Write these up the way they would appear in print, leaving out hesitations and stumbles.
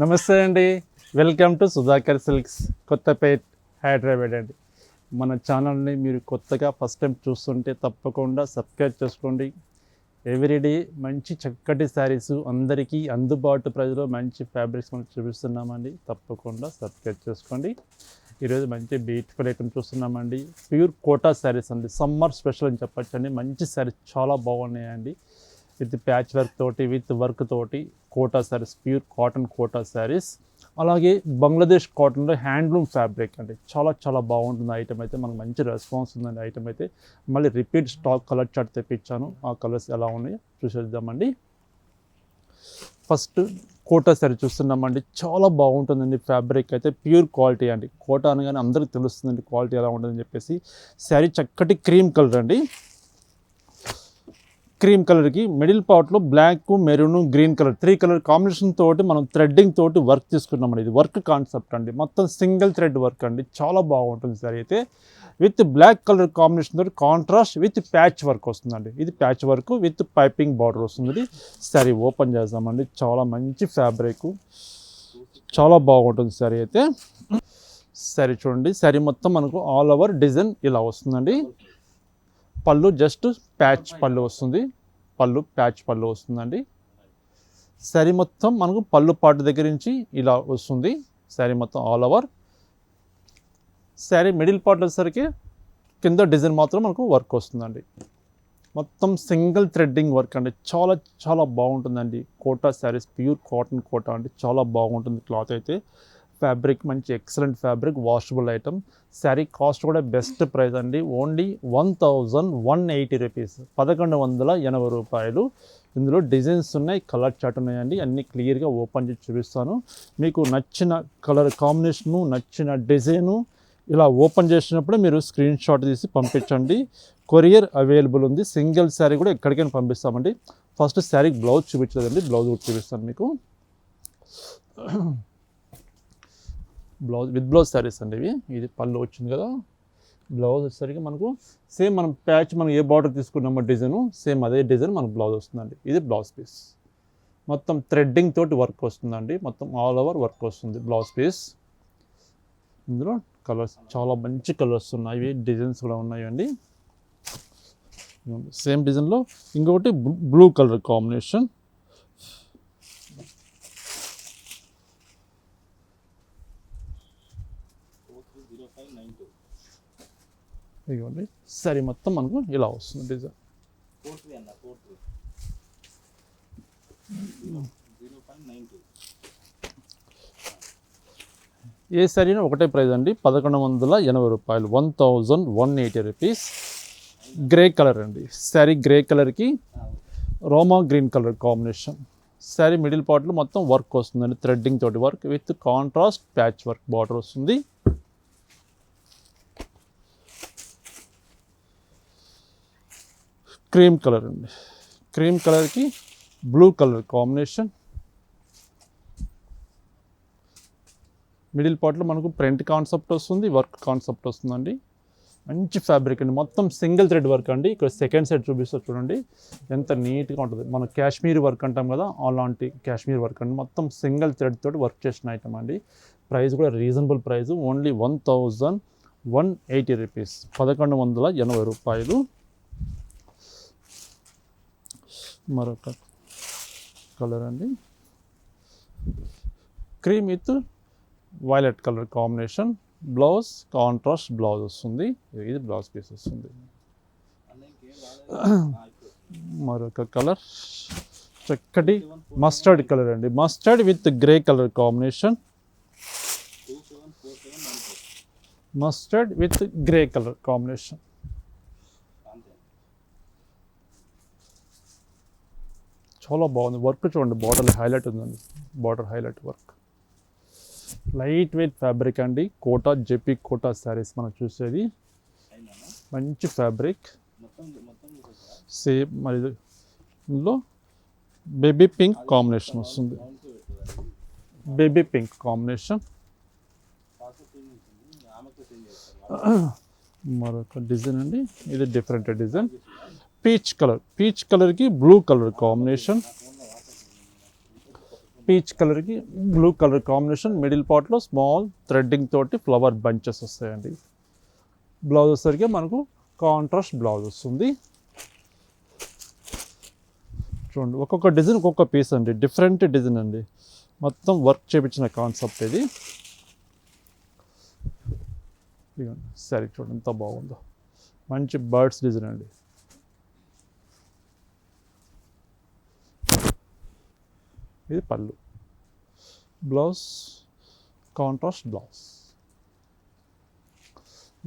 నమస్తే అండి. Welcome to Sudhakar silks Kothapet Hyderabad అండి. మన ఛానల్ని మీరు కొత్తగా ఫస్ట్ టైం చూస్తుంటే తప్పకుండా సబ్స్క్రైబ్ చేసుకోండి. ఎవ్రీడే మంచి చక్కటి శారీస్ అందరికీ అందుబాటు ప్రైస్లో మంచి ఫ్యాబ్రిక్స్ మనం చూపిస్తున్నామండి. తప్పకుండా సబ్స్క్రైబ్ చేసుకోండి. ఈరోజు మంచి బ్యూటిఫుల్ ఐటమ్ చూస్తున్నామండి. ప్యూర్ కోటా శారీస్ అండి. సమ్మర్ స్పెషల్ అని చెప్పచ్చు అండి. మంచి శారీస్ చాలా బాగున్నాయండి. విత్ ప్యాచ్ వర్క్ తోటి విత్ వర్క్ తోటి కోటా శారీస్, ప్యూర్ కాటన్ కోటా శారీస్. అలాగే బంగ్లాదేశ్ కాటన్లో హ్యాండ్లూమ్ ఫ్యాబ్రిక్ అండి. చాలా చాలా బాగుంటుంది ఐటమ్ అయితే. మనకు మంచి రెస్పాన్స్ ఉందండి ఐటమ్ అయితే. మళ్ళీ రిపీట్ స్టాక్ కలర్ చార్ట్ తెప్పించాను. ఆ కలర్స్ ఎలా ఉన్నాయో చూసేద్దామండి. ఫస్ట్ కోటా శారీ చూస్తున్నామండి. చాలా బాగుంటుందండి ఫ్యాబ్రిక్ అయితే. ప్యూర్ క్వాలిటీ అండి. కోటా అనగానే అందరికీ తెలుస్తుందండి క్వాలిటీ ఎలా ఉంటుందని చెప్పేసి. శారీ చక్కటి క్రీమ్ కలర్ అండి. క్రీమ్ కలర్కి మిడిల్ పార్ట్లో black, maroon, green colour 3 colour combination తోటి మనం థ్రెడ్డింగ్ తోటి వర్క్ తీసుకున్నామండి. ఇది వర్క్ కాన్సెప్ట్ అండి. మొత్తం సింగిల్ థ్రెడ్ వర్క్ అండి. చాలా బాగుంటుంది సార్ అయితే. విత్ బ్లాక్ కలర్ కాంబినేషన్ తోటి కాంట్రాస్ట్ విత్ ప్యాచ్ వర్క్ వస్తుందండి. ఇది patch work with piping border వస్తుంది. సారీ ఓపెన్ చేద్దామండి. చాలా మంచి ఫ్యాబ్రిక్, చాలా బాగుంటుంది సారీ అయితే. సారీ చూడండి. సారీ మొత్తం మనకు ఆల్ ఓవర్ డిజైన్ ఇలా వస్తుందండి. పళ్ళు జస్ట్ ప్యాచ్ పళ్ళు వస్తుంది. పళ్ళు ప్యాచ్ పళ్ళు వస్తుందండి. శారీ మొత్తం మనకు పళ్ళు పాటు దగ్గర నుంచి ఇలా వస్తుంది. శారీ మొత్తం all over. Sari middle part వచ్చేసరికి కింద డిజైన్ మాత్రం మనకు వర్క్ వస్తుందండి. మొత్తం సింగిల్ థ్రెడ్డింగ్ వర్క్ అండి. చాలా చాలా బాగుంటుందండి. కోటా శారీస్, ప్యూర్ కాటన్ కోటా అండి. చాలా బాగుంటుంది క్లాత్ అయితే. ఫ్యాబ్రిక్ మంచి excellent fabric, washable item. Sari cost కూడా బెస్ట్ ప్రైస్ అండి. ఓన్లీ 1180 రూపీస్, 1180 రూపాయలు. ఇందులో డిజైన్స్ ఉన్నాయి, కలర్ చార్ట్ ఉన్నాయండి. అన్నీ క్లియర్గా ఓపెన్ చేసి చూపిస్తాను. మీకు నచ్చిన కలర్ కాంబినేషను, నచ్చిన డిజైను ఇలా ఓపెన్ చేసినప్పుడు మీరు స్క్రీన్ షాట్ తీసి పంపించండి. కొరియర్ అవైలబుల్ ఉంది. సింగిల్ శారీ కూడా ఎక్కడికైనా పంపిస్తామండి. ఫస్ట్ శారీకి బ్లౌజ్ చూపించలేదండి. బ్లౌజ్ కూడా చూపిస్తాను మీకు. బ్లౌజ్ విత్ బ్లౌజ్ శారీస్ అండి ఇవి. ఇది పళ్ళు వచ్చింది కదా. బ్లౌజ్ వచ్చేసరికి మనకు సేమ్ మనం ప్యాచ్ మనం ఏ బార్డర్ తీసుకున్నామో డిజైను సేమ్ అదే డిజైన్ మనకు బ్లౌజ్ వస్తుందండి. ఇది బ్లౌజ్ పీస్. మొత్తం థ్రెడ్డింగ్ తోటి వర్క్ వస్తుందండి. మొత్తం ఆల్ ఓవర్ వర్క్ వస్తుంది బ్లౌజ్ పీస్. ఇందులో కలర్స్ చాలా మంచి కలర్స్ ఉన్నాయి. డిజైన్స్ కూడా ఉన్నాయండి. సేమ్ డిజైన్లో ఇంకొకటి బ్లూ కలర్ కాంబినేషన్. ఇదిగోండి. సరే మొత్తం మనకు ఇలా వస్తుంది డిజైన్. ఏ సరైన ఒకటే ప్రైస్ అండి. 1180 రూపాయలు, 1180 రూపీస్. గ్రే కలర్ అండి. శారీ గ్రే కలర్కి రోమా green colour combination. Saree middle పార్ట్లో మొత్తం వర్క్ వస్తుందండి. థ్రెడ్డింగ్ తోటి work with contrast patch work border వస్తుంది. క్రీమ్ కలర్ అండి. క్రీమ్ కలర్కి బ్లూ కలర్ కాంబినేషన్. మిడిల్ పార్ట్లో మనకు ప్రింట్ కాన్సెప్ట్ వస్తుంది, వర్క్ కాన్సెప్ట్ వస్తుందండి. మంచి ఫ్యాబ్రిక్ అండి. మొత్తం సింగిల్ థ్రెడ్ వర్క్ అండి. ఇక్కడ సెకండ్ సైడ్ చూపిస్తారు చూడండి, ఎంత నీట్గా ఉంటుంది. మనం కాశ్మీర్ వర్క్ అంటాం కదా, అలాంటి కాశ్మీర్ వర్క్ అండి. మొత్తం సింగిల్ థ్రెడ్ తోటి వర్క్ చేసిన ఐటమ్ అండి. ప్రైస్ కూడా రీజనబుల్ ప్రైస్, ఓన్లీ 1180 రూపీస్, 1180 రూపాయలు. మరొక కలర్ అండి. Cream with violet colour combination. Blouse contrast blouse వస్తుంది. ఇది బ్లౌజ్ పీస్ వస్తుంది. మరొక కలర్ చక్కటి మస్టర్డ్ కలర్ అండి. Mustard with grey colour combination. Mustard with grey colour combination. చాలా బాగుంది. వర్క్ చూడండి, బార్డర్ హైలైట్ ఉందండి. Border highlight work. Light weight fabric అండి. కోటా జెపీ కోటా శారీస్ మనం చూసేది. మంచి ఫ్యాబ్రిక్. సేమ్ మరి ఇందులో బేబీ పింక్ కాంబినేషన్ వస్తుంది. Baby pink combination. మరొక డిజైన్ అండి. ఇది different design. Peach colour. Peach కలర్కి బ్లూ కలర్ కాంబినేషన్. పీచ్ కలర్కి బ్లూ కలర్ కాంబినేషన్, మిడిల్ పార్ట్లో స్మాల్ థ్రెడ్డింగ్ తోటి ఫ్లవర్ బంచెస్ వస్తాయండి. బ్లౌజ్ వచ్చేసరికి మనకు కాంట్రాస్ట్ బ్లౌజ్ వస్తుంది. చూడండి ఒక్కొక్క డిజైన్ ఒక్కొక్క పీస్ అండి, డిఫరెంట్ డిజైన్ అండి, మొత్తం వర్క్ చేయించిన కాన్సెప్ట్ ఇది. సరే చూడండి ఎంత బాగుందో, మంచి బర్డ్స్ డిజైన్ అండి. ఇది పళ్ళు, బ్లౌజ్ కాంట్రాస్ట్ బ్లౌజ్.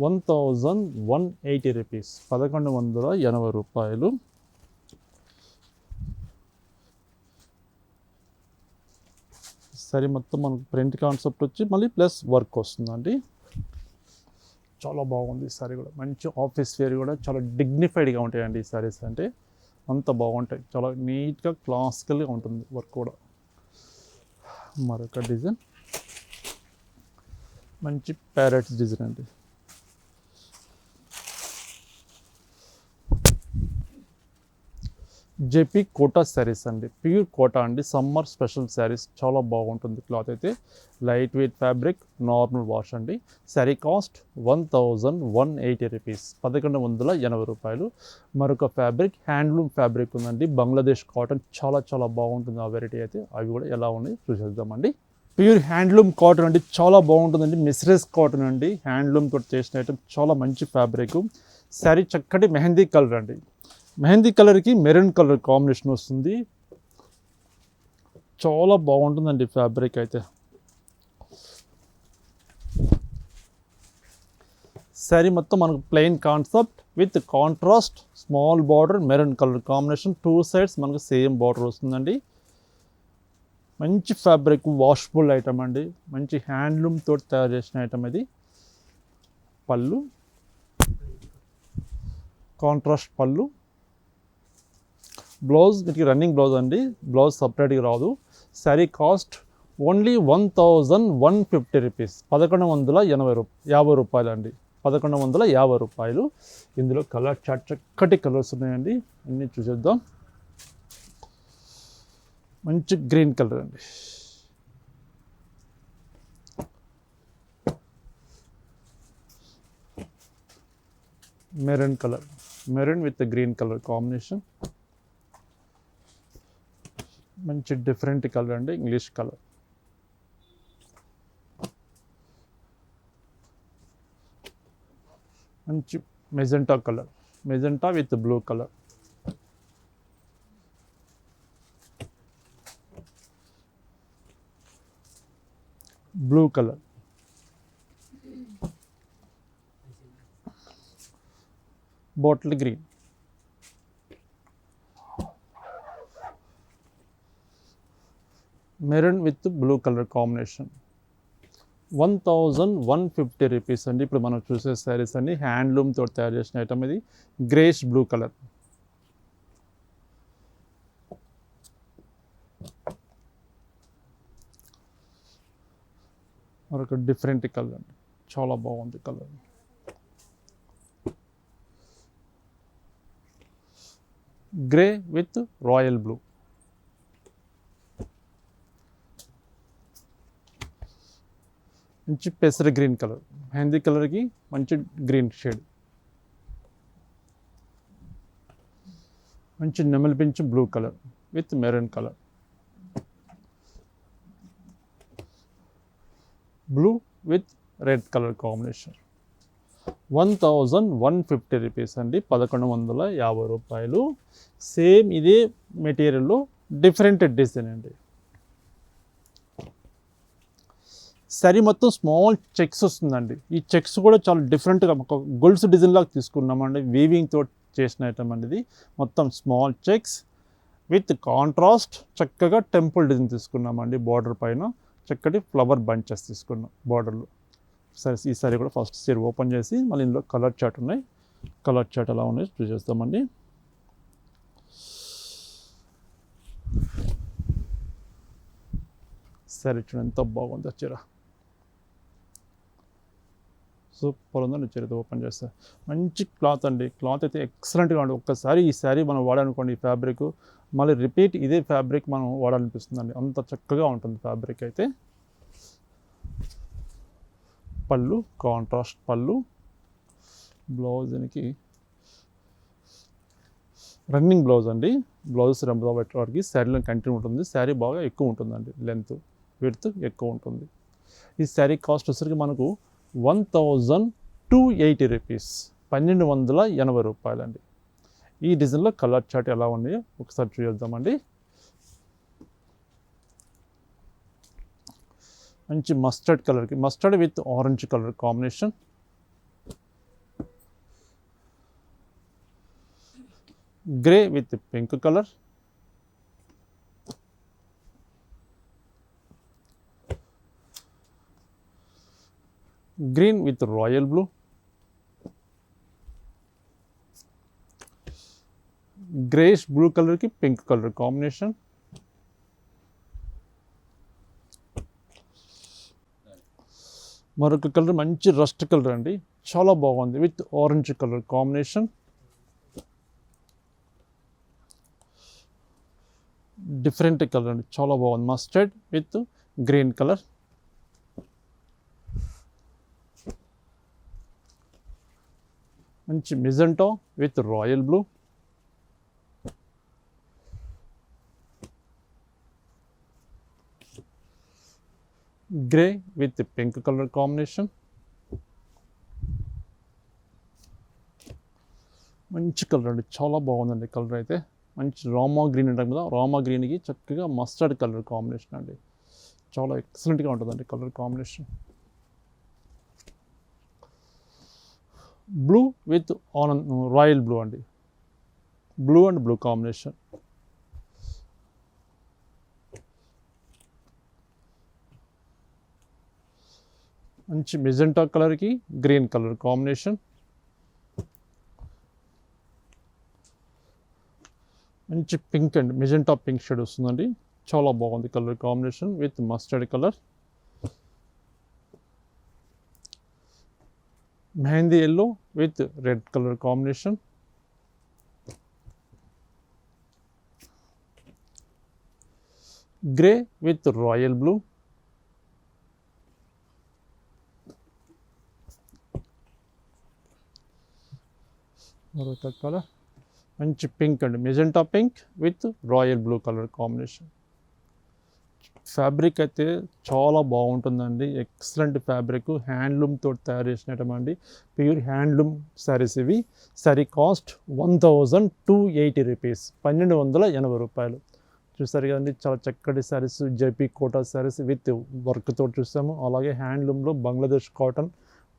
1180 రూపీస్, 1180 రూపాయలు. సరే మొత్తం మనకు ప్రింట్ కాన్సెప్ట్ వచ్చి మళ్ళీ ప్లస్ వర్క్ వస్తుందండి. చాలా బాగుంది ఈ సారీ కూడా, మంచి ఆఫీస్ వేర్ కూడా చాలా డిగ్నిఫైడ్గా ఉంటాయండి ఈ సారీస్. అంటే అంత బాగుంటాయి, చాలా నీట్గా క్లాసికల్గా ఉంటుంది వర్క్ కూడా. మరొక డిజైన్ మంచి ప్యారెట్స్ డిజైన్ అండి. జేపీ కోటా శారీస్ అండి, ప్యూర్ కోటా అండి, సమ్మర్ స్పెషల్ శారీస్. చాలా బాగుంటుంది క్లాత్ అయితే, light weight fabric, normal wash అండి. శారీ కాస్ట్ 1180 రూపీస్, 1180 రూపాయలు. మరొక ఫ్యాబ్రిక్ హ్యాండ్లూమ్ ఫ్యాబ్రిక్ ఉందండి, బంగ్లాదేశ్ కాటన్. చాలా చాలా బాగుంటుంది ఆ వెరైటీ అయితే. అవి కూడా ఎలా ఉన్నాయి చూసేద్దామండి. ప్యూర్ హ్యాండ్లూమ్ కాటన్ అండి, చాలా బాగుంటుందండి. మిస్రెస్ కాటన్ అండి, హ్యాండ్లూమ్ తోటి చేసిన ఐటమ్, చాలా మంచి ఫ్యాబ్రిక్. శారీ చక్కటి మెహందీ కలర్ అండి, మెహందీ కలర్కి మెరూన్ కలర్ కాంబినేషన్ వస్తుంది. చాలా బాగుంటుందండి ఫ్యాబ్రిక్ అయితే. శారీ మొత్తం మనకు plain concept with contrast small border, maroon colour combination. 2 sides మనకు సేమ్ బార్డర్ వస్తుందండి. మంచి ఫ్యాబ్రిక్, వాషబుల్ ఐటమ్ అండి, మంచి హ్యాండ్లూమ్ తోటి తయారు చేసిన ఐటమ్ ఇది. పళ్ళు కాంట్రాస్ట్ పళ్ళు, బ్లౌజ్ వీటికి రన్నింగ్ బ్లౌజ్ అండి, బ్లౌజ్ సపరేట్గా రాదు. శారీ కాస్ట్ ఓన్లీ 1150 రూపీస్, 1150 రూపాయలు అండి, 1150 రూపాయలు. ఇందులో కలర్ చార్ట్ చక్కటి కలర్స్ ఉన్నాయండి, అన్నీ చూసేద్దాం. మంచి గ్రీన్ కలర్ అండి, maroon colour, maroon with green colour combination. మంచి డిఫరెంట్ కలర్ అండి, ఇంగ్లీష్ కలర్. మంచి magenta colour, magenta with blue colour. Blue colour, bottle green, maroon with blue colour combination. 1150 rupees అండి. ఇప్పుడు మనం చూసే శారీస్ అన్ని హ్యాండ్లూమ్ తోటి తయారు చేసిన ఐటమ్ ఇది, గ్రేష్ బ్లూ కలర్. మరొక డిఫరెంట్ కలర్ అండి, చాలా బాగుంది colour. Grey with royal blue. మంచి పెసర గ్రీన్ కలర్, మెహందీ కలర్కి మంచి గ్రీన్ షేడ్. మంచి నెమలి పింఛ్ blue colour with maroon colour. Blue with red colour combination. 1150 rupees అండి, 1150 రూపాయలు. సేమ్ ఇదే మెటీరియల్లో డిఫరెంట్ డిజైన్ అండి. శారీ మొత్తం స్మాల్ చెక్స్ వస్తుందండి. ఈ చెక్స్ కూడా చాలా డిఫరెంట్గా ఒక గొలుసు డిజైన్ లాగా తీసుకున్నామండి, వీవింగ్ తోటి చేసిన ఐటమ్ అండి ఇది. మొత్తం స్మాల్ చెక్స్ విత్ కాంట్రాస్ట్ చక్కగా టెంపుల్ డిజైన్ తీసుకున్నామండి. బార్డర్ పైన చక్కటి ఫ్లవర్ బంచెస్ తీసుకున్నాం బార్డర్లో. సరే ఈ సారీ కూడా ఫస్ట్ సీర్ ఓపెన్ చేసి మళ్ళీ ఇందులో కలర్ చార్ట్ ఉన్నాయి, కలర్ చార్ట్ ఎలా ఉన్నాయి చూసేస్తామండి. సరే చూడండి ఎంత బాగుంది చీర. సూపర్ ఉందండి. చరిత్ర ఓపెన్ చేస్తే మంచి క్లాత్ అండి. క్లాత్ అయితే ఎక్సలెంట్గా ఉంది. ఒక్కసారి ఈ శారీ మనం వాడాలనుకోండి ఈ ఫ్యాబ్రిక్, మళ్ళీ రిపీట్ ఇదే ఫ్యాబ్రిక్ మనం వాడాలనిపిస్తుందండి. అంత చక్కగా ఉంటుంది ఫ్యాబ్రిక్ అయితే. పళ్ళు కాంట్రాస్ట్ పళ్ళు, బ్లౌజ్ దీనికి రన్నింగ్ బ్లౌజ్ అండి. బ్లౌజ్ రంబా వాటికి శారీలో కంటిన్యూ ఉంటుంది. శారీ బాగా ఎక్కువ ఉంటుందండి, లెంత్ విడ్త్ ఎక్కువ ఉంటుంది. ఈ శారీ కాస్ట్ వచ్చరికి మనకు 1280 రూపీస్, 1280 రూపాయలండి. ఈ డిజైన్లో కలర్ చార్ట్ ఎలా ఉన్నాయో ఒకసారి చూద్దామండి. మంచి మస్టర్డ్ కలర్కి, mustard with orange colour combination, grey with pink colour, green with royal blue, greyish blue కలర్కి పింక్ కలర్ కాంబినేషన్, మరొక కలర్ మంచి రస్ట్ కలర్ అండి, చాలా బాగుంది with orange colour combination, different colour అండి, చాలా బాగుంది. మస్టర్డ్ విత్ గ్రీన్ కలర్, మంచి magenta with royal blue, grey with pink colour combination, మంచి కలర్ అండి, చాలా బాగుందండి కలర్ అయితే. మంచి రామా గ్రీన్ అంటాం కదా, రామా గ్రీన్కి చక్కగా మస్టర్డ్ కలర్ కాంబినేషన్ అండి, చాలా ఎక్సలెంట్గా ఉంటుందండి colour combination. Blue with royal blue అండి, బ్లూ అండ్ బ్లూ కాంబినేషన్, మంచి మెజెంటా కలర్కి గ్రీన్ కలర్ కాంబినేషన్, మంచి pink and magenta pink shade వస్తుందండి, చాలా బాగుంది colour combination with mustard colour, mehndi yellow with red colour combination, grey with royal blue, మరొక colour మంచి pink అండి, magenta pink with royal blue colour combination. Fabric అయితే చాలా బాగుంటుందండి, ఎక్సలెంట్ ఫ్యాబ్రిక్, హ్యాండ్లూమ్తో తయారు చేసినటువంటి ప్యూర్ హ్యాండ్లూమ్ శారీస్ ఇవి. శారీ కాస్ట్ 1280 రూపీస్, 1280 రూపాయలు. చూసారు కదండి, చాలా చక్కటి శారీస్, జైపీ కోటా శారీస్ విత్ వర్క్తో చూసాము. అలాగే హ్యాండ్లూమ్లో Bangladesh cotton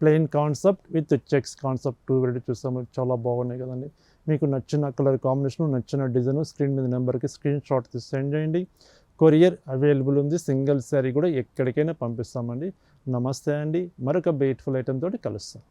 plain concept with checks concept 2 variety చూసాము, చాలా బాగున్నాయి కదండి. మీకు నచ్చిన కలర్ కాంబినేషన్, నచ్చిన డిజైన్ స్క్రీన్ మీద నెంబర్కి స్క్రీన్ షాట్ తీసి సెండ్ చేయండి. కొరియర్ అవైలబుల్ ఉంది, సింగిల్ శారీ కూడా ఎక్కడికైనా పంపిస్తామండి. నమస్తే అండి, మరొక బ్యూటిఫుల్ ఐటెం తోటి కలుస్తాం.